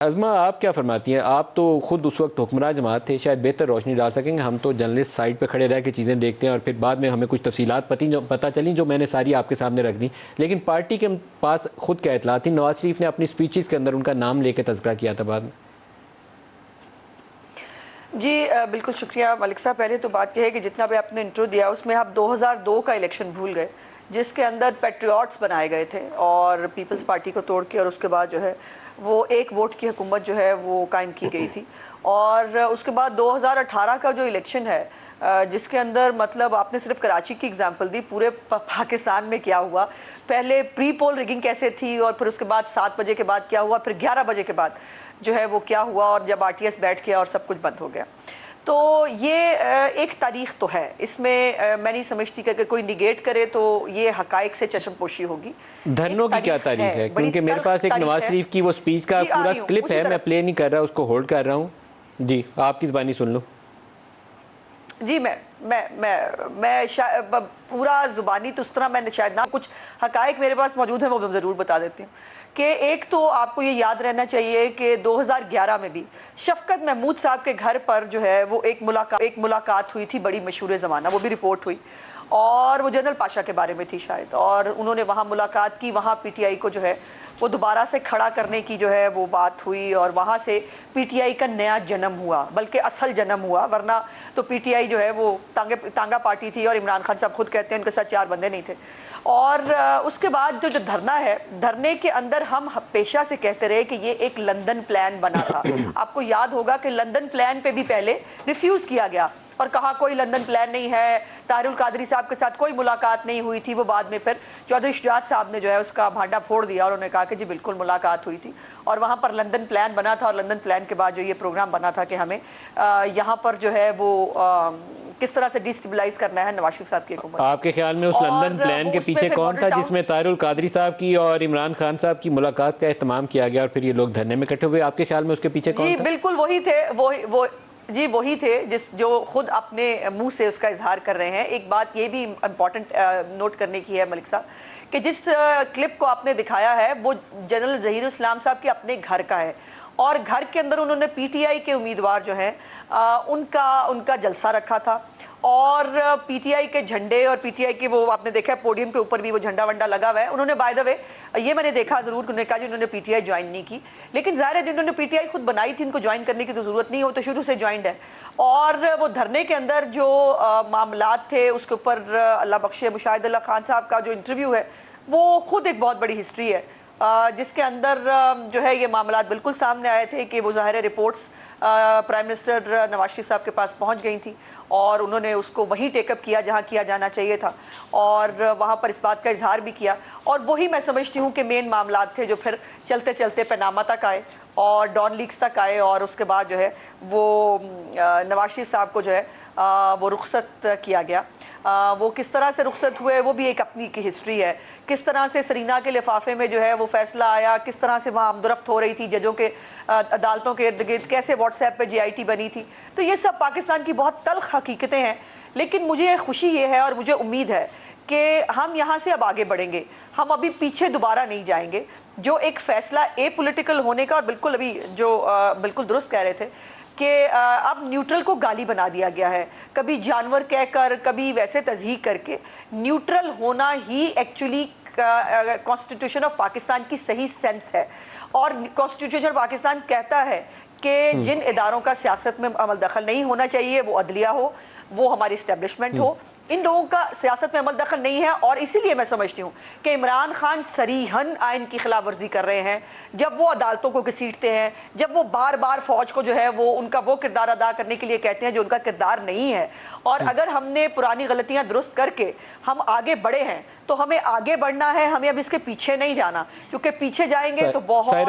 عظمہ آپ کیا فرماتی ہیں؟ آپ تو خود اس وقت حکمراں جماعت تھے، شاید بہتر روشنی ڈال سکیں گے. ہم تو جرنلسٹ سائٹ پہ کھڑے رہ کے چیزیں دیکھتے ہیں اور پھر بعد میں ہمیں کچھ تفصیلات پتہ چلیں جو میں نے ساری آپ کے سامنے رکھ دیں. لیکن پارٹی کے پاس خود کیا اطلاع تھی؟ نواز شریف نے اپنی سپیچز کے اندر ان کا نام لے کے تذکرہ کیا تھا بعد میں. جی بالکل شکریہ ملک صاحب. پہلے تو بات یہ ہے کہ جتنا بھی آپ نے انٹرو دیا اس میں آپ 2002 کا الیکشن بھول گئے جس کے اندر پیٹریوٹس بنائے گئے تھے اور پیپلز پارٹی کو توڑ کے اور اس کے بعد جو ہے وہ ایک ووٹ کی حکومت جو ہے وہ قائم کی گئی تھی. اور اس کے بعد 2018 کا جو الیکشن ہے جس کے اندر مطلب آپ نے صرف کراچی کی اگزامپل دی، پورے پاکستان میں کیا ہوا. پہلے پری پول ریگنگ کیسے تھی اور پھر اس کے بعد 7 بجے کے بعد کیا ہوا، پھر 11 بجے کے بعد جو ہے وہ کیا ہوا اور جب RTS بیٹھ گیا اور سب کچھ بند ہو گیا. تو یہ ایک تاریخ تو ہے، اس میں میں نہیں سمجھتی کہ کوئی نگیٹ کرے تو یہ حقائق سے چشم پوشی ہوگی. دھرنوں کی کیا تاریخ ہے؟ بڑی کیونکہ میرے تلخ پاس ایک تاریخ نواز ہے. شریف کی وہ سپیچ کا جی آ پورا رہی ہوں کلپ اسی ہے، میں طرف. پلے نہیں کر رہا، اس کو ہولڈ کر رہا ہوں. جی آپ کی زبانی سن لو. جی میں پورا زبانی تو اس طرح میں نے شاید نہ، کچھ حقائق میرے پاس موجود ہیں وہ میں ضرور بتا دیتی ہوں. کہ ایک تو آپ کو یہ یاد رہنا چاہیے کہ 2011 میں بھی شفقت محمود صاحب کے گھر پر جو ہے وہ ایک ملاقات ہوئی تھی، بڑی مشہور زمانہ، وہ بھی رپورٹ ہوئی اور وہ جنرل پاشا کے بارے میں تھی شاید، اور انہوں نے وہاں ملاقات کی، وہاں PTI کو جو ہے وہ دوبارہ سے کھڑا کرنے کی جو ہے وہ بات ہوئی اور وہاں سے PTI کا نیا جنم ہوا، بلکہ اصل جنم ہوا. ورنہ تو PTI جو ہے وہ تانگا پارٹی تھی اور عمران خان صاحب خود کہتے ہیں ان کے ساتھ 4 بندے نہیں تھے. اور اس کے بعد جو دھرنا ہے، دھرنے کے اندر ہم پیشہ سے کہتے رہے کہ یہ ایک لندن پلان بنا تھا. آپ کو یاد ہوگا کہ لندن پلان پہ بھی پہلے ریفیوز کیا گیا اور کہا کوئی لندن پلان نہیں ہے، طاہر القادری صاحب کے ساتھ کوئی ملاقات نہیں ہوئی تھی. وہ بعد میں پھر چودھری شجاعت صاحب نے جو ہے اس کا بھانڈا پھوڑ دیا اور انہوں نے کہا کہ جی بالکل ملاقات ہوئی تھی اور وہاں پر لندن پلان بنا تھا. اور لندن پلان کے بعد جو یہ پروگرام بنا تھا کہ ہمیں یہاں پر جو ہے وہ کس طرح سے ڈیسٹیبلائز کرنا ہے نواز شریف صاحب کی حکومت. آپ کے خیال میں اس لندن پلان کے پیچھے کون تھا جس میں طاہر القادری صاحب کی اور عمران خان صاحب کی ملاقات کا اہتمام کیا گیا اور پھر یہ لوگ دھرنے میں اکٹھے ہوئے؟ آپ کے خیال میں اس کے پیچھے کون تھا؟ جی بالکل وہی تھے، وہی تھے جو خود اپنے منہ سے اس کا اظہار کر رہے ہیں. ایک بات یہ بھی امپورٹنٹ نوٹ کرنے کی ہے ملک صاحب کہ جس کلپ کو آپ نے دکھایا ہے وہ جنرل ظہیر اسلام صاحب کے اپنے گھر کا ہے اور گھر کے اندر انہوں نے PTI کے امیدوار جو ہیں ان کا جلسہ رکھا تھا اور PTI کے جھنڈے اور PTI کے وہ آپ نے دیکھا ہے پوڈیم کے اوپر بھی وہ جھنڈا ونڈا لگا ہوا ہے. انہوں نے بائی دا وے یہ میں نے دیکھا ضرور کہ انہوں نے کہا جی انہوں نے PTI جوائن نہیں کی، لیکن ظاہر ہے جنہوں نے PTI خود بنائی تھی ان کو جوائن کرنے کی تو ضرورت نہیں ہو، تو شروع سے جوائنڈ ہے. اور وہ دھرنے کے اندر جو معاملات تھے اس کے اوپر اللہ بخشے مشاہد اللہ خان صاحب کا جو انٹرویو ہے وہ خود ایک بہت بڑی ہسٹری ہے جس کے اندر جو ہے یہ معاملات بالکل سامنے آئے تھے کہ وہ ظاہر reports prime minister Nawaz Sharif صاحب کے پاس پہنچ گئی تھیں اور انہوں نے اس کو وہیں ٹیک اپ کیا جہاں کیا جانا چاہیے تھا اور وہاں پر اس بات کا اظہار بھی کیا. اور وہی میں سمجھتی ہوں کہ مین معاملات تھے جو پھر چلتے چلتے پیناما تک آئے اور ڈان لیکس تک آئے اور اس کے بعد جو ہے وہ نواز شریف صاحب کو جو ہے وہ رخصت کیا گیا. وہ کس طرح سے رخصت ہوئے وہ بھی ایک اپنی کی ہسٹری ہے. کس طرح سے سرینا کے لفافے میں جو ہے وہ فیصلہ آیا، کس طرح سے وہاں آمدرفت ہو رہی تھی ججوں کے عدالتوں کے ارد گرد، کیسے واٹس ایپ پہ GIT بنی تھی. تو یہ سب پاکستان کی بہت تلخ حقیقتیں ہیں. لیکن مجھے خوشی یہ ہے اور مجھے امید ہے کہ ہم یہاں سے اب آگے بڑھیں گے، ہم ابھی پیچھے دوبارہ نہیں جائیں گے. جو ایک فیصلہ پولیٹیکل ہونے کا، اور بالکل ابھی جو بالکل درست کہہ رہے تھے کہ اب نیوٹرل کو گالی بنا دیا گیا ہے، کبھی جانور کہہ کر کبھی ویسے تضحیق کر کے. نیوٹرل ہونا ہی ایکچولی کانسٹیٹیوشن آف پاکستان کی صحیح سینس ہے اور کانسٹیٹیوشن پاکستان کہتا ہے کہ جن اداروں کا سیاست میں عمل دخل نہیں ہونا چاہیے، وہ عدلیہ ہو، وہ ہماری اسٹیبلشمنٹ ہو، ان لوگوں کا سیاست میں عمل دخل نہیں ہے. اور اسی لیے میں سمجھتی ہوں کہ عمران خان صریحاً آئین کی خلاف ورزی کر رہے ہیں جب وہ عدالتوں کو گھسیٹتے ہیں، جب وہ بار بار فوج کو جو ہے وہ ان کا وہ کردار ادا کرنے کے لیے کہتے ہیں جو ان کا کردار نہیں ہے. اور اگر ہم نے پرانی غلطیاں درست کر کے ہم آگے بڑھے ہیں تو ہمیں آگے بڑھنا ہے، ہمیں اب اس کے پیچھے نہیں جانا، کیونکہ پیچھے جائیں گے تو بہت